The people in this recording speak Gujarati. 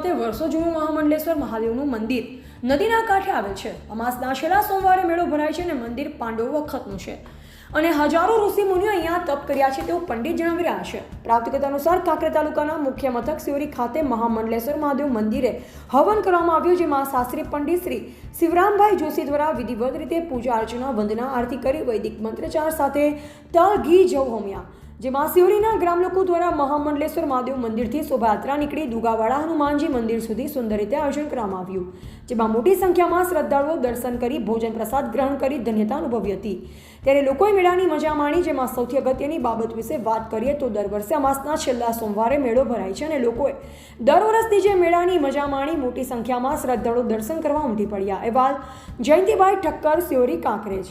ખાતે વર્ષો જૂનું મહામંડલેશ્વર મહાદેવનું મંદિર નદીના કાંઠે આવેલ છે. અમાસના છેલ્લા સોમવારે મેળો ભરાય છે અને મંદિર પાંડવો વખતનું છે અને હજારો ઋષિ મુનિઓ અહીંયા તપ કર્યા છે તેવું પંડિત જણાવી રહ્યા છે. પ્રાપ્ત વિગત અનુસાર કાંકરેજ તાલુકાના મુખ્ય મથક સિયોરી ખાતે મહામંડલેશ્વર મહાદેવ મંદિરે હવન કરવામાં આવ્યું, જેમાં શાસ્ત્રી પંડિત શ્રી શિવરામભાઈ જોશી દ્વારા વિધિવત રીતે પૂજા અર્ચના, વંદના, આરતી કરી વૈદિક મંત્રોચ્ચાર સાથે તલ, ઘી, જવ હોમ્યા. જેમાં સિયોરીના ગ્રામ લોકો દ્વારા મહામંડલેશ્વર મહાદેવ મંદિરથી શોભાયાત્રા નીકળી દુગાવાડા હનુમાનજી મંદિર સુધી સુંદર રીતે આયોજન કરવામાં આવ્યું, જેમાં મોટી સંખ્યામાં શ્રદ્ધાળુઓ દર્શન કરી ભોજન પ્રસાદ ગ્રહણ કરી ધન્યતા અનુભવી હતી. ત્યારે લોકોએ મેળાની મજા માણી. જેમાં સૌથી અગત્યની બાબત વિશે વાત કરીએ તો દર વર્ષે અમાસના છેલ્લા સોમવારે મેળો ભરાય છે અને લોકોએ દર વર્ષની જે મેળાની મજા માણી. મોટી સંખ્યામાં શ્રદ્ધાળુઓ દર્શન કરવા ઉમટી પડ્યા. અહેવાલ જયંતિભાઈ ઠક્કર, સિયોરી, કાંકરેજ.